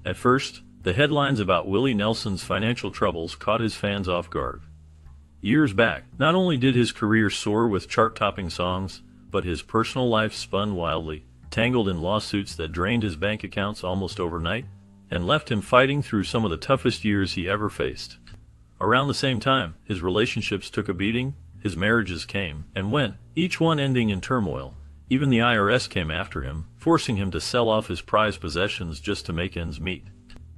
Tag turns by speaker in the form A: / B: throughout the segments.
A: At first, the headlines about Willie Nelson's financial troubles caught his fans off guard. Years back, not only did his career soar with chart-topping songs, but his personal life spun wildly, tangled in lawsuits that drained his bank accounts almost overnight, and left him fighting through some of the toughest years he ever faced. Around the same time, his relationships took a beating, his marriages came and went, each one ending in turmoil. Even the IRS came after him, forcing him to sell off his prized possessions just to make ends meet.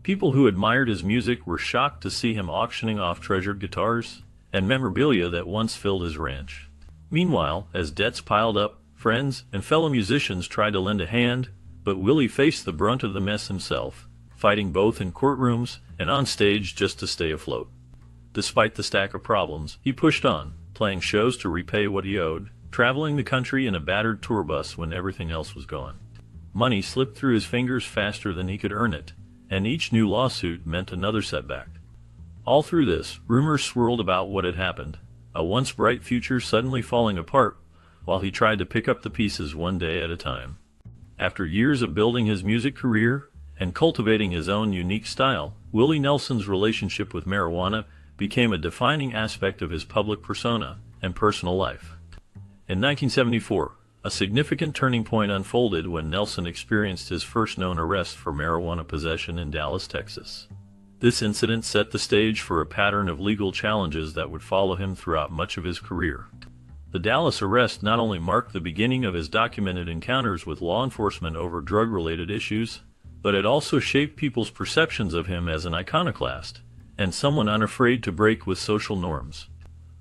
A: People who admired his music were shocked to see him auctioning off treasured guitars and memorabilia that once filled his ranch. Meanwhile, as debts piled up, friends and fellow musicians tried to lend a hand, but Willie faced the brunt of the mess himself, fighting both in courtrooms and on stage just to stay afloat. Despite the stack of problems, he pushed on, playing shows to repay what he owed, traveling the country in a battered tour bus when everything else was gone. Money slipped through his fingers faster than he could earn it, and each new lawsuit meant another setback. All through this, rumors swirled about what had happened, a once bright future suddenly falling apart, while he tried to pick up the pieces one day at a time. After years of building his music career and cultivating his own unique style, Willie Nelson's relationship with marijuana became a defining aspect of his public persona and personal life. In 1974, a significant turning point unfolded when Nelson experienced his first known arrest for marijuana possession in Dallas, Texas. This incident set the stage for a pattern of legal challenges that would follow him throughout much of his career. The Dallas arrest not only marked the beginning of his documented encounters with law enforcement over drug-related issues, but it also shaped people's perceptions of him as an iconoclast and someone unafraid to break with social norms.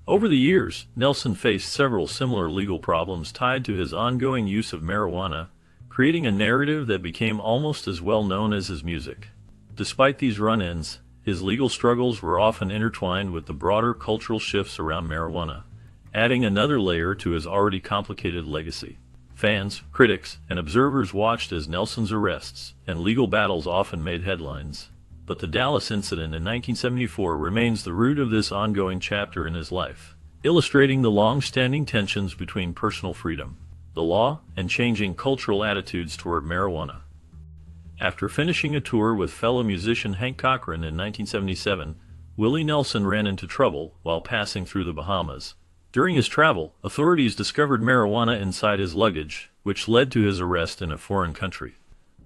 A: Over the years, Nelson faced several similar legal problems tied to his ongoing use of marijuana, creating a narrative that became almost as well known as his music. Despite these run-ins, his legal struggles were often intertwined with the broader cultural shifts around marijuana, adding another layer to his already complicated legacy. Fans, critics, and observers watched as Nelson's arrests and legal battles often made headlines. But the Dallas incident in 1974 remains the root of this ongoing chapter in his life, illustrating the long-standing tensions between personal freedom, the law, and changing cultural attitudes toward marijuana. After finishing a tour with fellow musician Hank Cochran in 1977, Willie Nelson ran into trouble while passing through the Bahamas. During his travel, authorities discovered marijuana inside his luggage, which led to his arrest in a foreign country.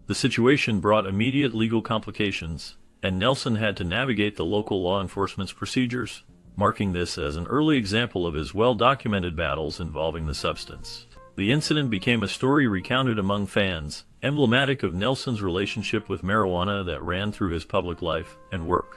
A: The situation brought immediate legal complications, and Nelson had to navigate the local law enforcement's procedures, marking this as an early example of his well-documented battles involving the substance. The incident became a story recounted among fans, emblematic of Nelson's relationship with marijuana that ran through his public life and work.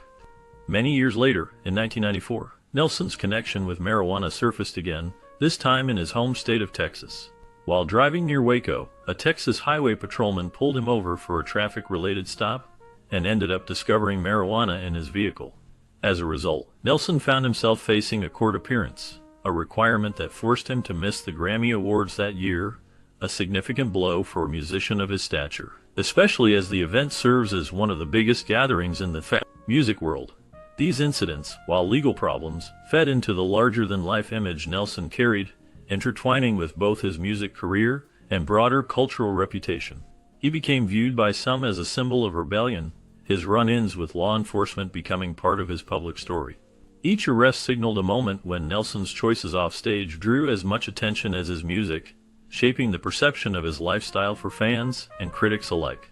A: Many years later, in 1994, Nelson's connection with marijuana surfaced again, this time in his home state of Texas. While driving near Waco, a Texas highway patrolman pulled him over for a traffic-related stop and ended up discovering marijuana in his vehicle. As a result, Nelson found himself facing a court appearance, a requirement that forced him to miss the Grammy Awards that year, a significant blow for a musician of his stature, especially as the event serves as one of the biggest gatherings in the music world. These incidents, while legal problems, fed into the larger-than-life image Nelson carried, intertwining with both his music career and broader cultural reputation. He became viewed by some as a symbol of rebellion, his run-ins with law enforcement becoming part of his public story. Each arrest signaled a moment when Nelson's choices off stage drew as much attention as his music, shaping the perception of his lifestyle for fans and critics alike.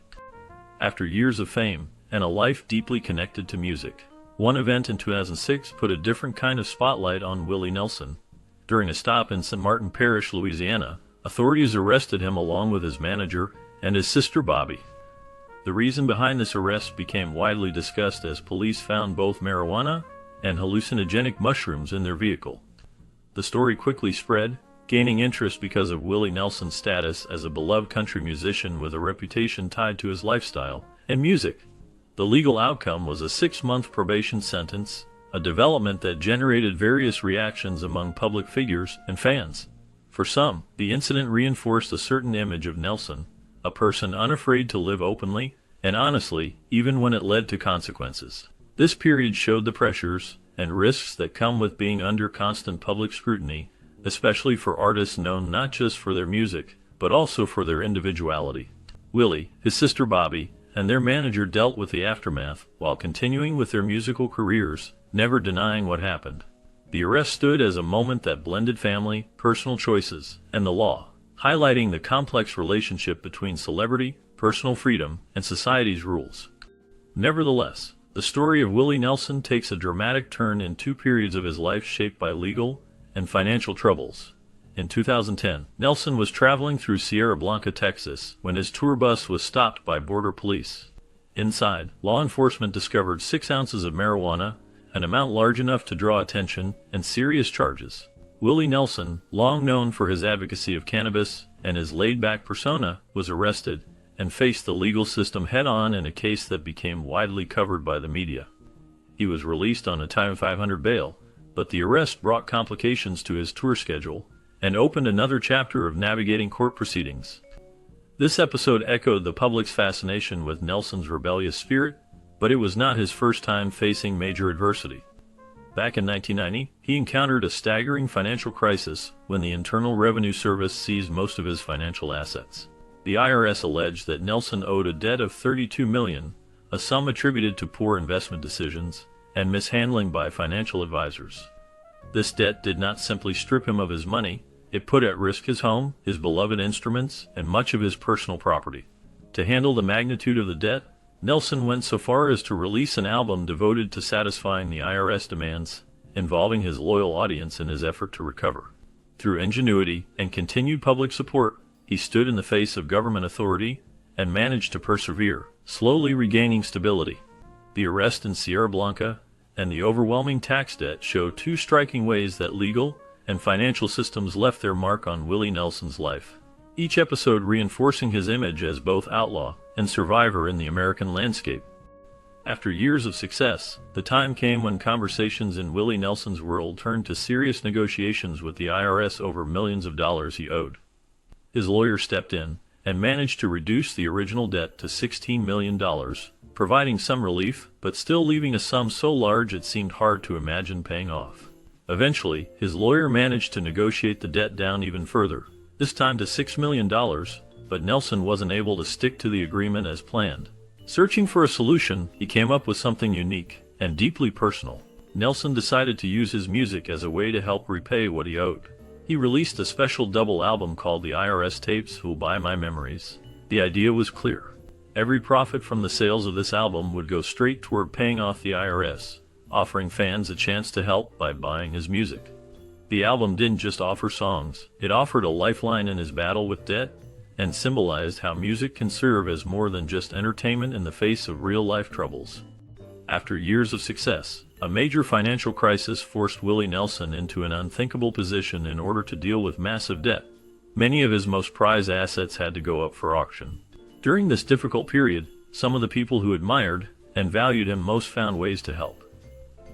A: After years of fame and a life deeply connected to music, one event in 2006 put a different kind of spotlight on Willie Nelson. During a stop in St. Martin Parish, Louisiana, authorities arrested him along with his manager and his sister Bobby. The reason behind this arrest became widely discussed as police found both marijuana and hallucinogenic mushrooms in their vehicle. The story quickly spread, gaining interest because of Willie Nelson's status as a beloved country musician with a reputation tied to his lifestyle and music. The legal outcome was a 6-month probation sentence, a development that generated various reactions among public figures and fans. For some, the incident reinforced a certain image of Nelson, a person unafraid to live openly and honestly, even when it led to consequences. This period showed the pressures and risks that come with being under constant public scrutiny, especially for artists known not just for their music, but also for their individuality. Willie, his sister Bobby, and their manager dealt with the aftermath while continuing with their musical careers, never denying what happened. The arrest stood as a moment that blended family, personal choices, and the law, highlighting the complex relationship between celebrity, personal freedom, and society's rules. Nevertheless, the story of Willie Nelson takes a dramatic turn in two periods of his life shaped by legal and financial troubles. In 2010, Nelson was traveling through Sierra Blanca, Texas, when his tour bus was stopped by border police. Inside, law enforcement discovered 6 ounces of marijuana, an amount large enough to draw attention, and serious charges. Willie Nelson, long known for his advocacy of cannabis and his laid-back persona, was arrested and faced the legal system head-on in a case that became widely covered by the media. He was released on a Title 500 bail, but the arrest brought complications to his tour schedule and opened another chapter of navigating court proceedings. This episode echoed the public's fascination with Nelson's rebellious spirit, but it was not his first time facing major adversity. Back in 1990, he encountered a staggering financial crisis when the Internal Revenue Service seized most of his financial assets. The IRS alleged that Nelson owed a debt of $32 million, a sum attributed to poor investment decisions and mishandling by financial advisors. This debt did not simply strip him of his money, it put at risk his home, his beloved instruments, and much of his personal property. To handle the magnitude of the debt, Nelson went so far as to release an album devoted to satisfying the IRS demands, involving his loyal audience in his effort to recover. Through ingenuity and continued public support, he stood in the face of government authority and managed to persevere, slowly regaining stability. The arrest in Sierra Blanca and the overwhelming tax debt show two striking ways that legal and financial systems left their mark on Willie Nelson's life, each episode reinforcing his image as both outlaw and survivor in the American landscape. After years of success, the time came when conversations in Willie Nelson's world turned to serious negotiations with the IRS over millions of dollars he owed. His lawyer stepped in and managed to reduce the original debt to $16 million, providing some relief, but still leaving a sum so large it seemed hard to imagine paying off. Eventually, his lawyer managed to negotiate the debt down even further, this time to $6 million, but Nelson wasn't able to stick to the agreement as planned. Searching for a solution, he came up with something unique and deeply personal. Nelson decided to use his music as a way to help repay what he owed. He released a special double album called The IRS Tapes Who'll Buy My Memories. The idea was clear. Every profit from the sales of this album would go straight toward paying off the IRS, offering fans a chance to help by buying his music. The album didn't just offer songs, it offered a lifeline in his battle with debt, and symbolized how music can serve as more than just entertainment in the face of real-life troubles. After years of success, a major financial crisis forced Willie Nelson into an unthinkable position in order to deal with massive debt. Many of his most prized assets had to go up for auction. During this difficult period, some of the people who admired and valued him most found ways to help.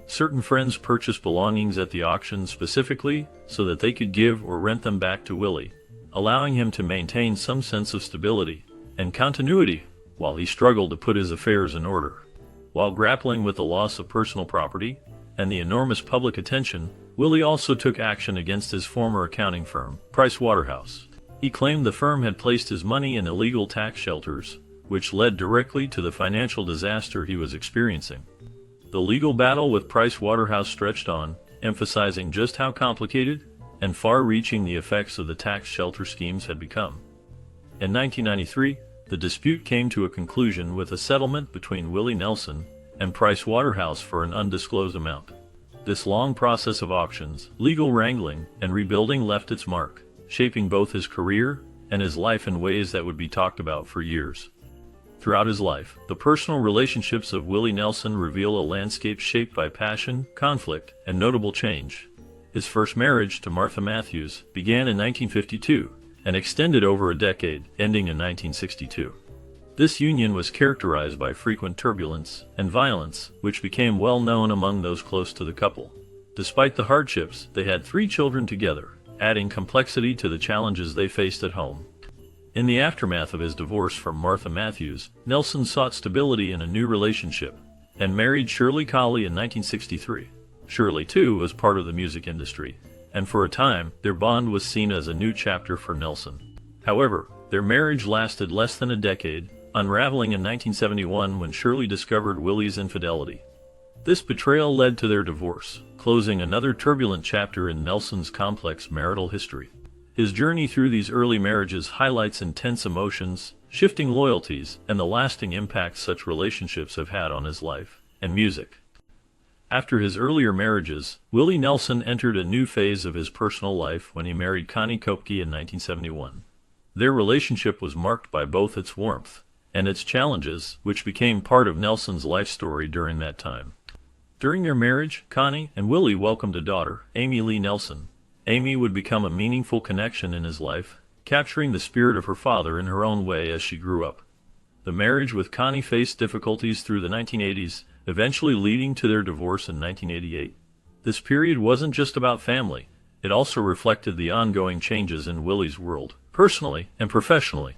A: Certain friends purchased belongings at the auction specifically so that they could give or rent them back to Willie, allowing him to maintain some sense of stability and continuity while he struggled to put his affairs in order. While grappling with the loss of personal property and the enormous public attention, Willie also took action against his former accounting firm, Price Waterhouse. He claimed the firm had placed his money in illegal tax shelters, which led directly to the financial disaster he was experiencing. The legal battle with Price Waterhouse stretched on, emphasizing just how complicated and far-reaching the effects of the tax shelter schemes had become. In 1993, the dispute came to a conclusion with a settlement between Willie Nelson and Price Waterhouse for an undisclosed amount. This long process of auctions, legal wrangling, and rebuilding left its mark, shaping both his career and his life in ways that would be talked about for years. Throughout his life, the personal relationships of Willie Nelson reveal a landscape shaped by passion, conflict, and notable change. His first marriage to Martha Matthews began in 1952 and extended over a decade, ending in 1962. This union was characterized by frequent turbulence and violence, which became well known among those close to the couple. Despite the hardships, they had 3 children together, adding complexity to the challenges they faced at home. In the aftermath of his divorce from Martha Matthews, Nelson sought stability in a new relationship and married Shirley Collie in 1963. Shirley, too, was part of the music industry, and for a time, their bond was seen as a new chapter for Nelson. However, their marriage lasted less than a decade unraveling in 1971 when Shirley discovered Willie's infidelity. This betrayal led to their divorce, closing another turbulent chapter in Nelson's complex marital history. His journey through these early marriages highlights intense emotions, shifting loyalties, and the lasting impact such relationships have had on his life and music. After his earlier marriages, Willie Nelson entered a new phase of his personal life when he married Connie Kopke in 1971. Their relationship was marked by both its warmth and its challenges, which became part of Nelson's life story during that time. During their marriage, Connie and Willie welcomed a daughter, Amy Lee Nelson. Amy would become a meaningful connection in his life, capturing the spirit of her father in her own way as she grew up. The marriage with Connie faced difficulties through the 1980s, eventually leading to their divorce in 1988. This period wasn't just about family, it also reflected the ongoing changes in Willie's world, personally and professionally.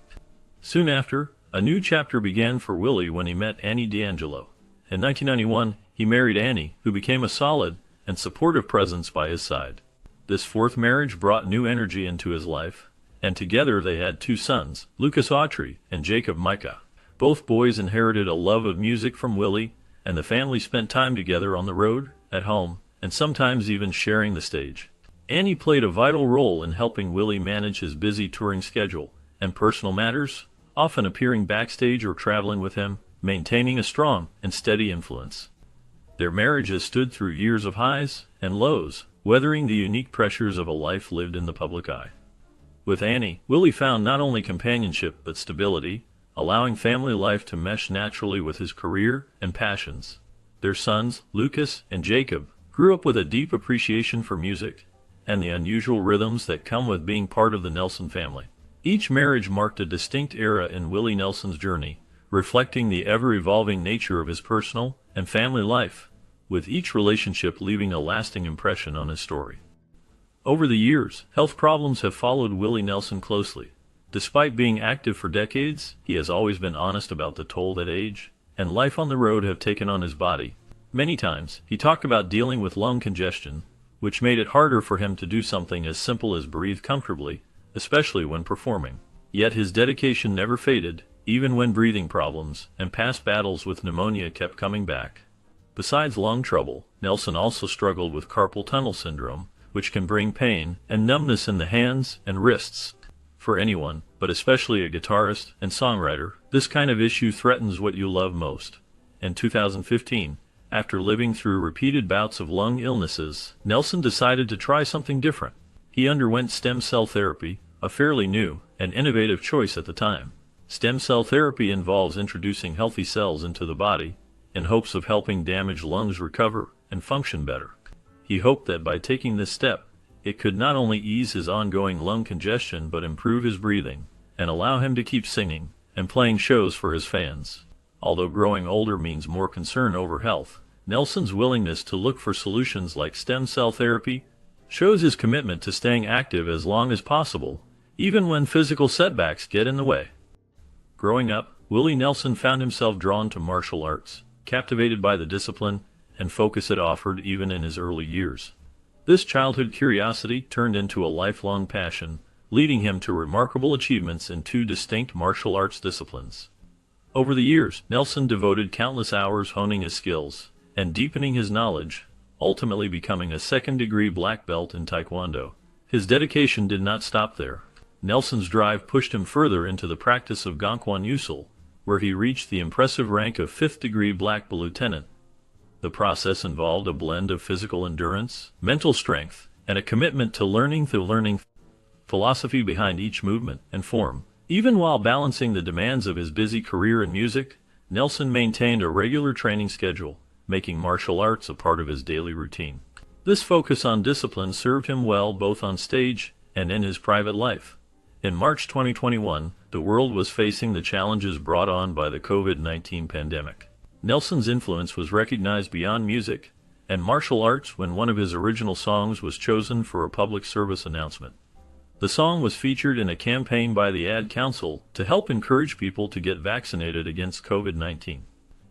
A: Soon after, a new chapter began for Willie when he met Annie D'Angelo. In 1991, he married Annie, who became a solid and supportive presence by his side. This fourth marriage brought new energy into his life, and together they had two sons, Lucas Autry and Jacob Micah. Both boys inherited a love of music from Willie, and the family spent time together on the road, at home, and sometimes even sharing the stage. Annie played a vital role in helping Willie manage his busy touring schedule and personal matters, often appearing backstage or traveling with him, maintaining a strong and steady influence. Their marriage has stood through years of highs and lows, weathering the unique pressures of a life lived in the public eye. With Annie, Willie found not only companionship but stability, allowing family life to mesh naturally with his career and passions. Their sons, Lucas and Jacob, grew up with a deep appreciation for music and the unusual rhythms that come with being part of the Nelson family. Each marriage marked a distinct era in Willie Nelson's journey, reflecting the ever-evolving nature of his personal and family life, with each relationship leaving a lasting impression on his story. Over the years, health problems have followed Willie Nelson closely. Despite being active for decades, he has always been honest about the toll that age and life on the road have taken on his body. Many times, he talked about dealing with lung congestion, which made it harder for him to do something as simple as breathe comfortably, especially when performing. Yet his dedication never faded, even when breathing problems and past battles with pneumonia kept coming back. Besides lung trouble, Nelson also struggled with carpal tunnel syndrome, which can bring pain and numbness in the hands and wrists. For anyone, but especially a guitarist and songwriter, this kind of issue threatens what you love most. In 2015, after living through repeated bouts of lung illnesses, Nelson decided to try something different. He underwent stem cell therapy, a fairly new and innovative choice at the time. Stem cell therapy involves introducing healthy cells into the body in hopes of helping damaged lungs recover and function better. He hoped that by taking this step, it could not only ease his ongoing lung congestion but improve his breathing and allow him to keep singing and playing shows for his fans. Although growing older means more concern over health, Nelson's willingness to look for solutions like stem cell therapy shows his commitment to staying active as long as possible, even when physical setbacks get in the way. Growing up, Willie Nelson found himself drawn to martial arts, captivated by the discipline and focus it offered even in his early years. This childhood curiosity turned into a lifelong passion, leading him to remarkable achievements in two distinct martial arts disciplines. Over the years, Nelson devoted countless hours honing his skills and deepening his knowledge, ultimately becoming a second-degree black belt in Taekwondo. His dedication did not stop there. Nelson's drive pushed him further into the practice of Gangwon Yusul, where he reached the impressive rank of 5th-degree black belt lieutenant. The process involved a blend of physical endurance, mental strength, and a commitment to learning the philosophy behind each movement and form. Even while balancing the demands of his busy career in music, Nelson maintained a regular training schedule, making martial arts a part of his daily routine. This focus on discipline served him well both on stage and in his private life. In March 2021, the world was facing the challenges brought on by the COVID-19 pandemic. Nelson's influence was recognized beyond music and martial arts when one of his original songs was chosen for a public service announcement. The song was featured in a campaign by the Ad Council to help encourage people to get vaccinated against COVID-19.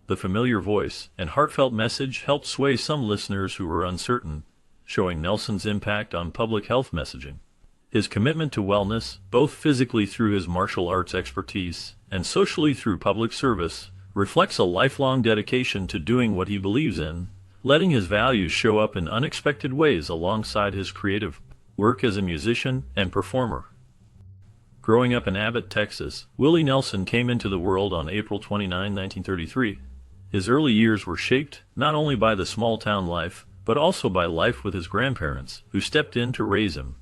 A: The familiar voice and heartfelt message helped sway some listeners who were uncertain, showing Nelson's impact on public health messaging. His commitment to wellness, both physically through his martial arts expertise and socially through public service, reflects a lifelong dedication to doing what he believes in, letting his values show up in unexpected ways alongside his creative work as a musician and performer. Growing up in Abbott, Texas, Willie Nelson came into the world on April 29, 1933. His early years were shaped not only by the small-town life, but also by life with his grandparents, who stepped in to raise him.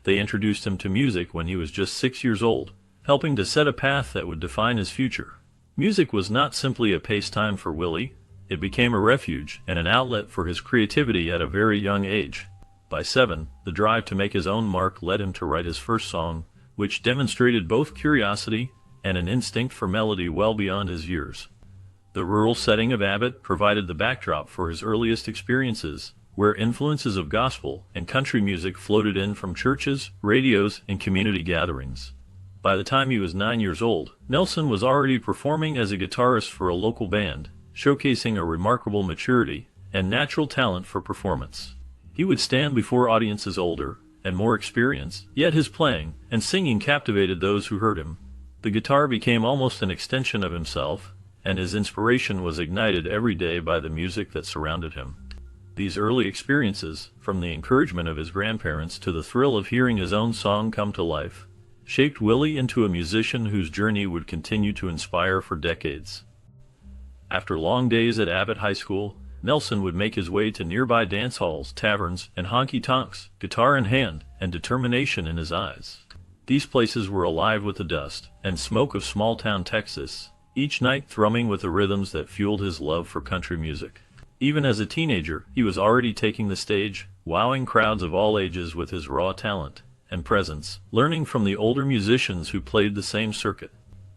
A: They introduced him to music when he was just 6 years old, helping to set a path that would define his future. Music was not simply a pastime for Willie, it became a refuge and an outlet for his creativity at a very young age. By 7, the drive to make his own mark led him to write his first song, which demonstrated both curiosity and an instinct for melody well beyond his years. The rural setting of Abbott provided the backdrop for his earliest experiences, where influences of gospel and country music floated in from churches, radios, and community gatherings. By the time he was 9 years old, Nelson was already performing as a guitarist for a local band, showcasing a remarkable maturity and natural talent for performance. He would stand before audiences older and more experienced, yet his playing and singing captivated those who heard him. The guitar became almost an extension of himself, and his inspiration was ignited every day by the music that surrounded him. These early experiences, from the encouragement of his grandparents to the thrill of hearing his own song come to life, shaped Willie into a musician whose journey would continue to inspire for decades. After long days at Abbott High School, Nelson would make his way to nearby dance halls, taverns, and honky-tonks, guitar in hand and determination in his eyes. These places were alive with the dust and smoke of small-town Texas, each night thrumming with the rhythms that fueled his love for country music. Even as a teenager, he was already taking the stage, wowing crowds of all ages with his raw talent and presence, learning from the older musicians who played the same circuit.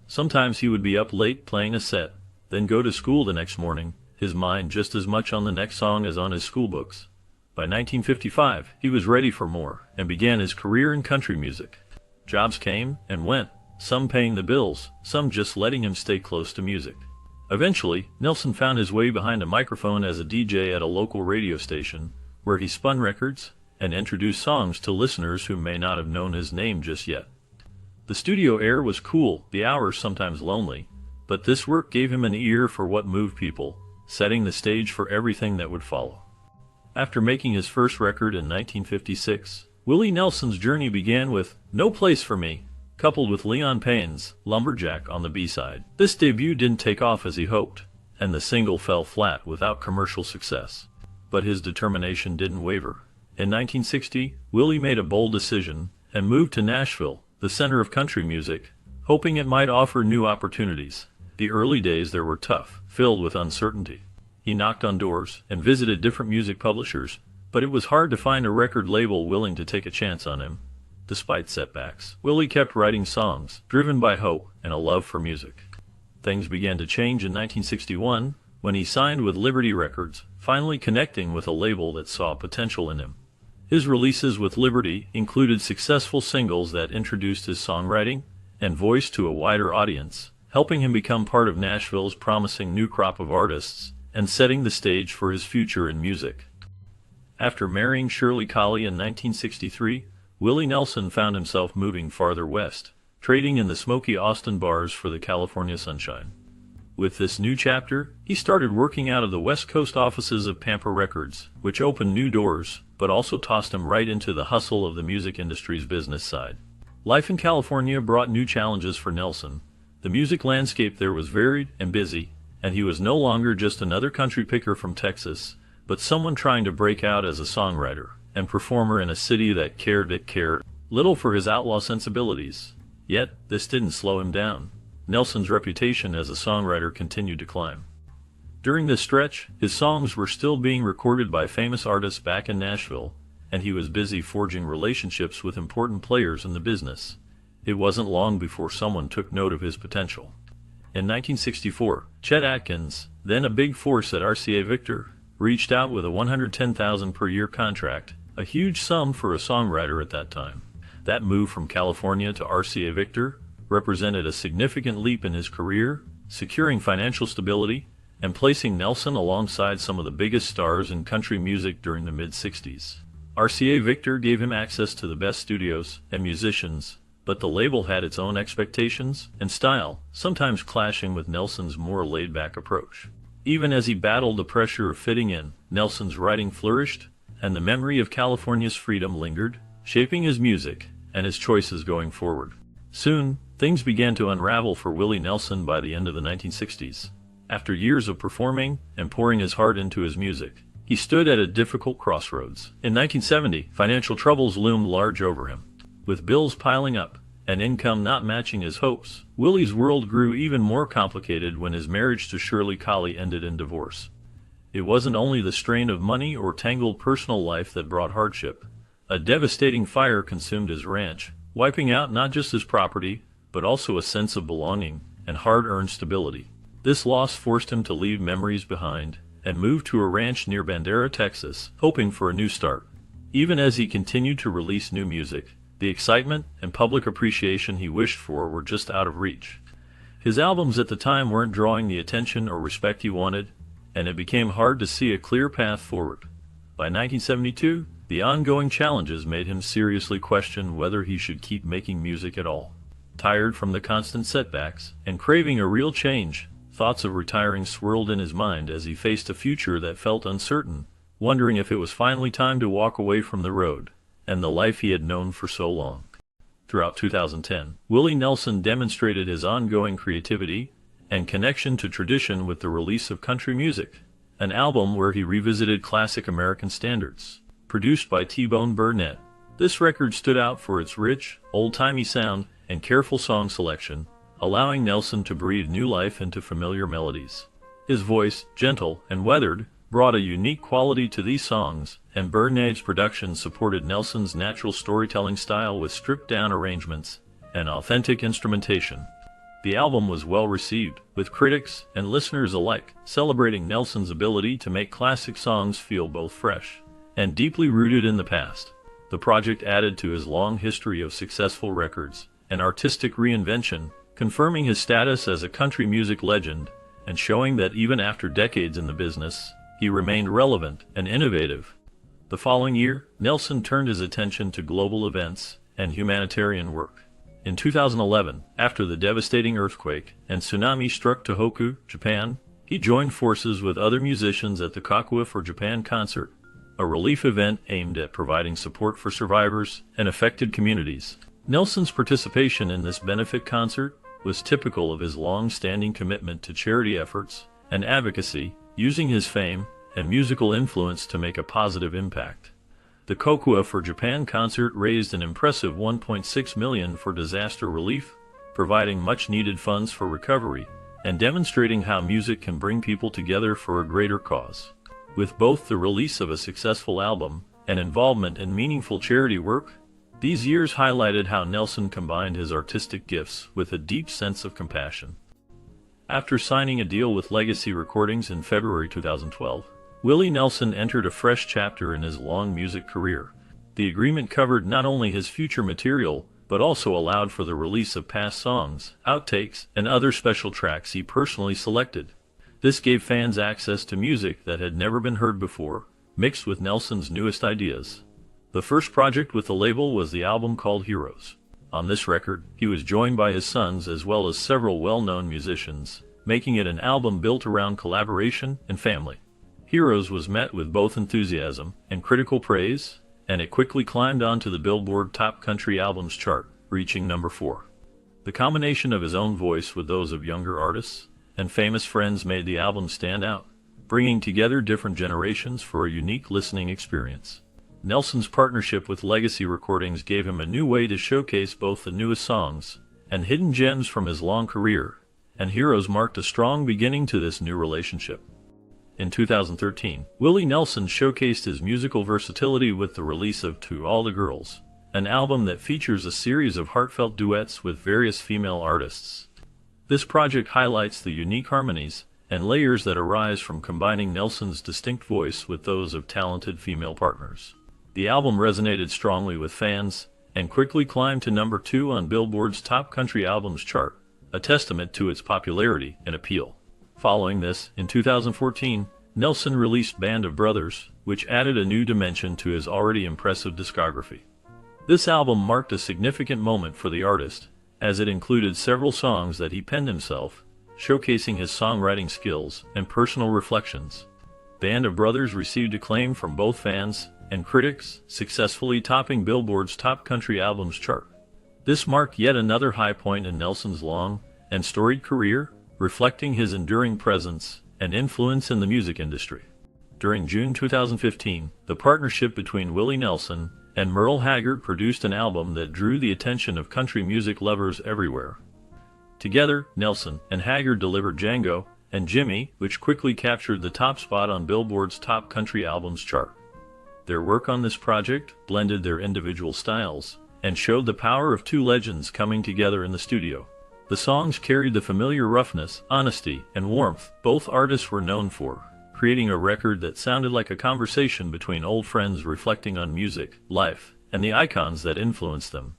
A: Sometimes he would be up late playing a set, then go to school the next morning, his mind just as much on the next song as on his school books. By 1955, he was ready for more and began his career in country music. Jobs came and went, some paying the bills, some just letting him stay close to music. Eventually, Nelson found his way behind a microphone as a DJ at a local radio station, where he spun records and introduced songs to listeners who may not have known his name just yet. The studio air was cool, the hours sometimes lonely, but this work gave him an ear for what moved people, setting the stage for everything that would follow. After making his first record in 1956, Willie Nelson's journey began with "No Place for Me," coupled with Leon Payne's "Lumberjack" on the B-side. This debut didn't take off as he hoped, and the single fell flat without commercial success. But his determination didn't waver. In 1960, Willie made a bold decision and moved to Nashville, the center of country music, hoping it might offer new opportunities. The early days there were tough, filled with uncertainty. He knocked on doors and visited different music publishers, but it was hard to find a record label willing to take a chance on him. Despite setbacks, Willie kept writing songs, driven by hope and a love for music. Things began to change in 1961, when he signed with Liberty Records, finally connecting with a label that saw potential in him. His releases with Liberty included successful singles that introduced his songwriting and voice to a wider audience, helping him become part of Nashville's promising new crop of artists and setting the stage for his future in music. After marrying Shirley Collie in 1963, Willie Nelson found himself moving farther west, trading in the smoky Austin bars for the California sunshine. With this new chapter, he started working out of the West Coast offices of Pampa Records, which opened new doors, but also tossed him right into the hustle of the music industry's business side. Life in California brought new challenges for Nelson. The music landscape there was varied and busy, and he was no longer just another country picker from Texas, but someone trying to break out as a songwriter and performer in a city that cared little for his outlaw sensibilities. Yet, this didn't slow him down. Nelson's reputation as a songwriter continued to climb. During this stretch, his songs were still being recorded by famous artists back in Nashville, and he was busy forging relationships with important players in the business. It wasn't long before someone took note of his potential. In 1964, Chet Atkins, then a big force at RCA Victor, reached out with a $110,000 per year contract, a huge sum for a songwriter at that time. That move from California to RCA Victor represented a significant leap in his career, securing financial stability and placing Nelson alongside some of the biggest stars in country music during the mid-60s. RCA Victor gave him access to the best studios and musicians, but the label had its own expectations and style, sometimes clashing with Nelson's more laid-back approach. Even as he battled the pressure of fitting in, Nelson's writing flourished, and the memory of California's freedom lingered, shaping his music and his choices going forward. Soon, things began to unravel for Willie Nelson by the end of the 1960s. After years of performing and pouring his heart into his music, he stood at a difficult crossroads. In 1970, financial troubles loomed large over him. With bills piling up and income not matching his hopes, Willie's world grew even more complicated when his marriage to Shirley Collie ended in divorce. It wasn't only the strain of money or tangled personal life that brought hardship. A devastating fire consumed his ranch, wiping out not just his property, but also a sense of belonging and hard-earned stability. This loss forced him to leave memories behind and moved to a ranch near Bandera, Texas, hoping for a new start. Even as he continued to release new music, the excitement and public appreciation he wished for were just out of reach. His albums at the time weren't drawing the attention or respect he wanted, and it became hard to see a clear path forward. By 1972, the ongoing challenges made him seriously question whether he should keep making music at all. Tired from the constant setbacks and craving a real change, thoughts of retiring swirled in his mind as he faced a future that felt uncertain, wondering if it was finally time to walk away from the road and the life he had known for so long. Throughout 2010, Willie Nelson demonstrated his ongoing creativity and connection to tradition with the release of Country Music, an album where he revisited classic American standards. Produced by T-Bone Burnett, this record stood out for its rich, old-timey sound and careful song selection, allowing Nelson to breathe new life into familiar melodies. His voice, gentle and weathered, brought a unique quality to these songs, and Burnett's production supported Nelson's natural storytelling style with stripped-down arrangements and authentic instrumentation. The album was well received, with critics and listeners alike celebrating Nelson's ability to make classic songs feel both fresh and deeply rooted in the past. The project added to his long history of successful records and artistic reinvention, confirming his status as a country music legend and showing that even after decades in the business, he remained relevant and innovative. The following year, Nelson turned his attention to global events and humanitarian work. In 2011, after the devastating earthquake and tsunami struck Tohoku, Japan, he joined forces with other musicians at the Kokua for Japan concert, a relief event aimed at providing support for survivors and affected communities. Nelson's participation in this benefit concert was typical of his long-standing commitment to charity efforts and advocacy, using his fame and musical influence to make a positive impact. The Kokua for Japan concert raised an impressive $1.6 million for disaster relief, providing much-needed funds for recovery and demonstrating how music can bring people together for a greater cause. With both the release of a successful album and involvement in meaningful charity work, these years highlighted how Nelson combined his artistic gifts with a deep sense of compassion. After signing a deal with Legacy Recordings in February 2012, Willie Nelson entered a fresh chapter in his long music career. The agreement covered not only his future material, but also allowed for the release of past songs, outtakes, and other special tracks he personally selected. This gave fans access to music that had never been heard before, mixed with Nelson's newest ideas. The first project with the label was the album called Heroes. On this record, he was joined by his sons as well as several well-known musicians, making it an album built around collaboration and family. Heroes was met with both enthusiasm and critical praise, and it quickly climbed onto the Billboard Top Country Albums chart, reaching number 4. The combination of his own voice with those of younger artists and famous friends made the album stand out, bringing together different generations for a unique listening experience. Nelson's partnership with Legacy Recordings gave him a new way to showcase both the newest songs and hidden gems from his long career, and Heroes marked a strong beginning to this new relationship. In 2013, Willie Nelson showcased his musical versatility with the release of To All the Girls, an album that features a series of heartfelt duets with various female artists. This project highlights the unique harmonies and layers that arise from combining Nelson's distinct voice with those of talented female partners. The album resonated strongly with fans and quickly climbed to number 2 on Billboard's Top Country Albums chart, a testament to its popularity and appeal. Following this, in 2014, Nelson released Band of Brothers, which added a new dimension to his already impressive discography. This album marked a significant moment for the artist, as it included several songs that he penned himself, showcasing his songwriting skills and personal reflections. Band of Brothers received acclaim from both fans and critics, successfully topping Billboard's Top Country Albums chart. This marked yet another high point in Nelson's long and storied career, reflecting his enduring presence and influence in the music industry. During June 2015, the partnership between Willie Nelson and Merle Haggard produced an album that drew the attention of country music lovers everywhere. Together, Nelson and Haggard delivered Django and Jimmy, which quickly captured the top spot on Billboard's Top Country Albums chart. Their work on this project blended their individual styles and showed the power of two legends coming together in the studio. The songs carried the familiar roughness, honesty, and warmth both artists were known for, creating a record that sounded like a conversation between old friends reflecting on music, life, and the icons that influenced them.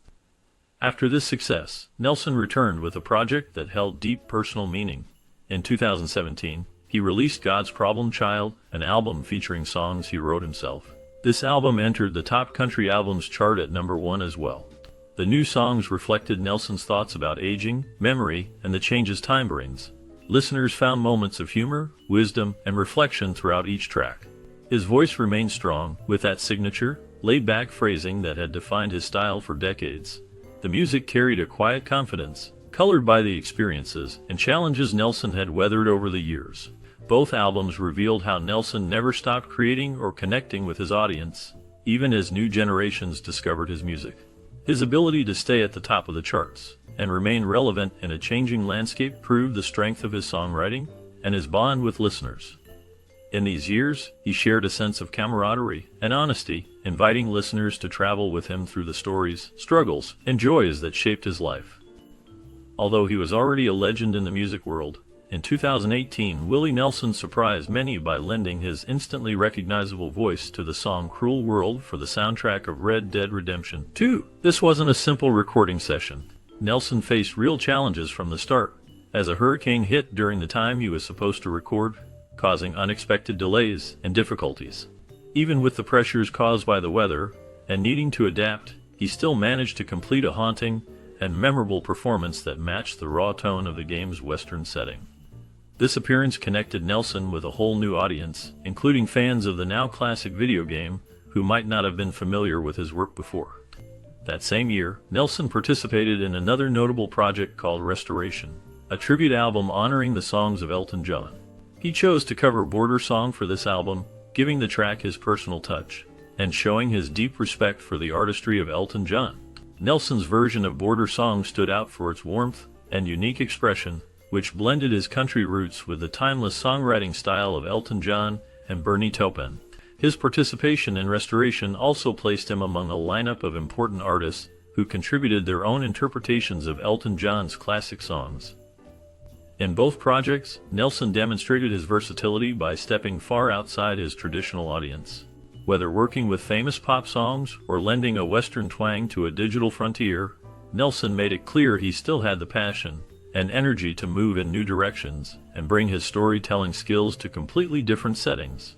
A: After this success, Nelson returned with a project that held deep personal meaning. In 2017, he released God's Problem Child, an album featuring songs he wrote himself. This album entered the Top Country Albums chart at #1 as well. The new songs reflected Nelson's thoughts about aging, memory, and the changes time brings. Listeners found moments of humor, wisdom, and reflection throughout each track. His voice remained strong, with that signature, laid-back phrasing that had defined his style for decades. The music carried a quiet confidence, colored by the experiences and challenges Nelson had weathered over the years. Both albums revealed how Nelson never stopped creating or connecting with his audience, even as new generations discovered his music. His ability to stay at the top of the charts and remain relevant in a changing landscape proved the strength of his songwriting and his bond with listeners. In these years, he shared a sense of camaraderie and honesty, inviting listeners to travel with him through the stories, struggles, and joys that shaped his life. Although he was already a legend in the music world, in 2018, Willie Nelson surprised many by lending his instantly recognizable voice to the song Cruel World for the soundtrack of Red Dead Redemption 2. This wasn't a simple recording session. Nelson faced real challenges from the start, as a hurricane hit during the time he was supposed to record, causing unexpected delays and difficulties. Even with the pressures caused by the weather and needing to adapt, he still managed to complete a haunting and memorable performance that matched the raw tone of the game's Western setting. This appearance connected Nelson with a whole new audience, including fans of the now classic video game who might not have been familiar with his work before. That same year, Nelson participated in another notable project called Restoration, a tribute album honoring the songs of Elton John. He chose to cover Border Song for this album, giving the track his personal touch and showing his deep respect for the artistry of Elton John. Nelson's version of Border Song stood out for its warmth and unique expression, which blended his country roots with the timeless songwriting style of Elton John and Bernie Taupin. His participation in Restoration also placed him among a lineup of important artists who contributed their own interpretations of Elton John's classic songs. In both projects, Nelson demonstrated his versatility by stepping far outside his traditional audience. Whether working with famous pop songs or lending a Western twang to a digital frontier, Nelson made it clear he still had the passion and energy to move in new directions and bring his storytelling skills to completely different settings.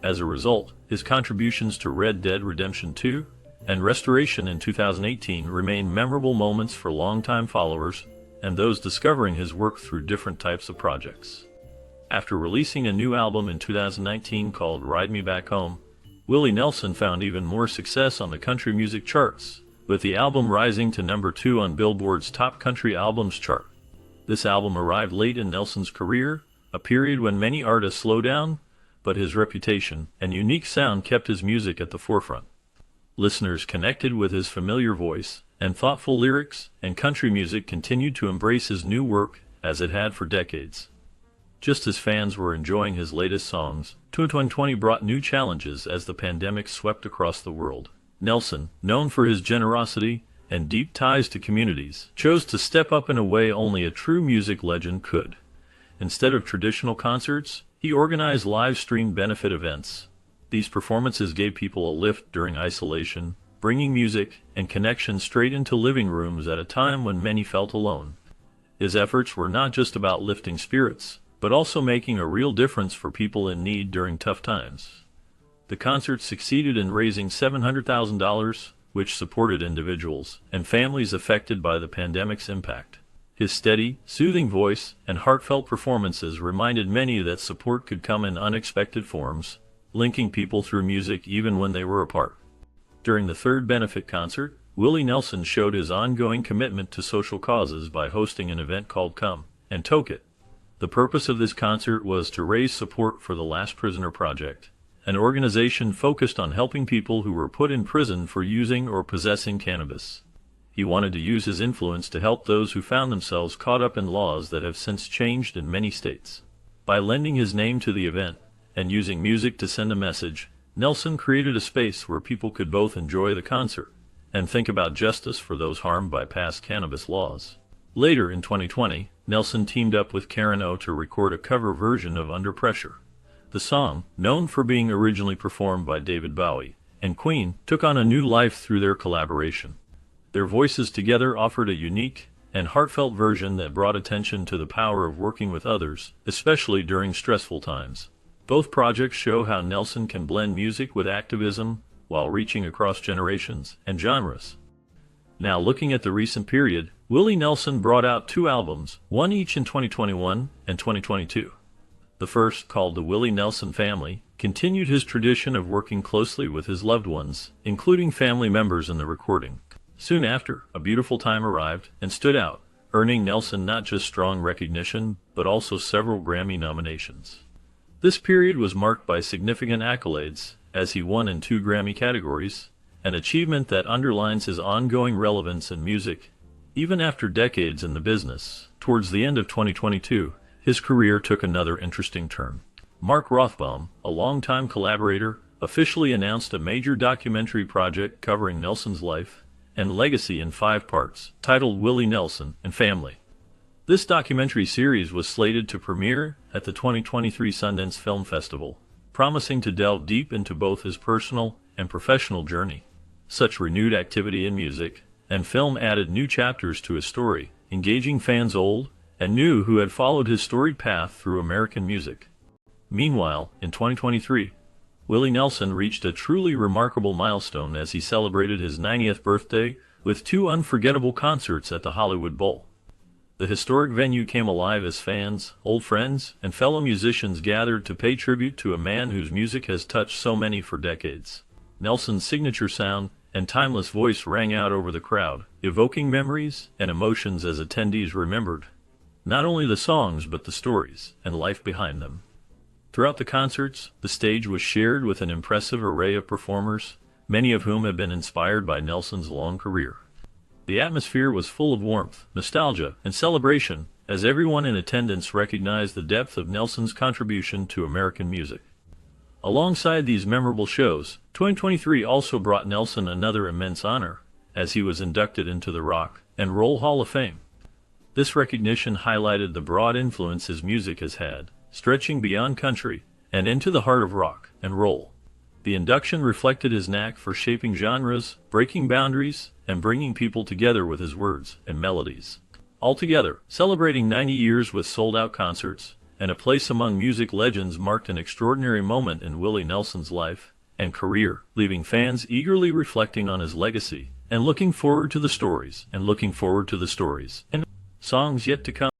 A: As a result, his contributions to Red Dead Redemption 2 and Restoration in 2018 remain memorable moments for longtime followers and those discovering his work through different types of projects. After releasing a new album in 2019 called Ride Me Back Home, Willie Nelson found even more success on the country music charts, with the album rising to #2 on Billboard's Top Country Albums chart. This album arrived late in Nelson's career, a period when many artists slow down, but his reputation and unique sound kept his music at the forefront. Listeners connected with his familiar voice and thoughtful lyrics, and country music continued to embrace his new work as it had for decades. Just as fans were enjoying his latest songs, 2020 brought new challenges as the pandemic swept across the world. Nelson, known for his generosity and deep ties to communities, chose to step up in a way only a true music legend could. Instead of traditional concerts, he organized live-stream benefit events. These performances gave people a lift during isolation, bringing music and connection straight into living rooms at a time when many felt alone. His efforts were not just about lifting spirits, but also making a real difference for people in need during tough times. The concert succeeded in raising $700,000, which supported individuals and families affected by the pandemic's impact. His steady, soothing voice and heartfelt performances reminded many that support could come in unexpected forms, linking people through music even when they were apart. During the third benefit concert, Willie Nelson showed his ongoing commitment to social causes by hosting an event called Come and Toke It. The purpose of this concert was to raise support for the Last Prisoner Project, an organization focused on helping people who were put in prison for using or possessing cannabis. He wanted to use his influence to help those who found themselves caught up in laws that have since changed in many states. By lending his name to the event and using music to send a message, Nelson created a space where people could both enjoy the concert and think about justice for those harmed by past cannabis laws. Later in 2020, Nelson teamed up with Karen O to record a cover version of Under Pressure. The song, known for being originally performed by David Bowie and Queen, took on a new life through their collaboration. Their voices together offered a unique and heartfelt version that brought attention to the power of working with others, especially during stressful times. Both projects show how Nelson can blend music with activism while reaching across generations and genres. Now looking at the recent period, Willie Nelson brought out 2 albums, one each in 2021 and 2022. The first, called The Willie Nelson Family, continued his tradition of working closely with his loved ones, including family members in the recording. Soon after, A Beautiful Time arrived and stood out, earning Nelson not just strong recognition, but also several Grammy nominations. This period was marked by significant accolades, as he won in 2 Grammy categories, an achievement that underlines his ongoing relevance in music. Even after decades in the business, towards the end of 2022, his career took another interesting turn. Mark Rothbaum, a longtime collaborator, officially announced a major documentary project covering Nelson's life and legacy in 5 parts, titled Willie Nelson and Family. This documentary series was slated to premiere at the 2023 Sundance Film Festival, promising to delve deep into both his personal and professional journey. Such renewed activity in music and film added new chapters to his story, engaging fans old and new who had followed his storied path through American music. Meanwhile, in 2023, Willie Nelson reached a truly remarkable milestone as he celebrated his 90th birthday with 2 unforgettable concerts at the Hollywood Bowl. The historic venue came alive as fans, old friends, and fellow musicians gathered to pay tribute to a man whose music has touched so many for decades. Nelson's signature sound and timeless voice rang out over the crowd, evoking memories and emotions as attendees remembered not only the songs but the stories and life behind them. Throughout the concerts, the stage was shared with an impressive array of performers, many of whom have been inspired by Nelson's long career. The atmosphere was full of warmth, nostalgia, and celebration, as everyone in attendance recognized the depth of Nelson's contribution to American music. Alongside these memorable shows, 2023 also brought Nelson another immense honor, as he was inducted into the Rock and Roll Hall of Fame. This recognition highlighted the broad influence his music has had, stretching beyond country and into the heart of rock and roll. The induction reflected his knack for shaping genres, breaking boundaries, and bringing people together with his words and melodies. Altogether, celebrating 90 years with sold-out concerts and a place among music legends marked an extraordinary moment in Willie Nelson's life and career, leaving fans eagerly reflecting on his legacy and looking forward to the stories and songs yet to come.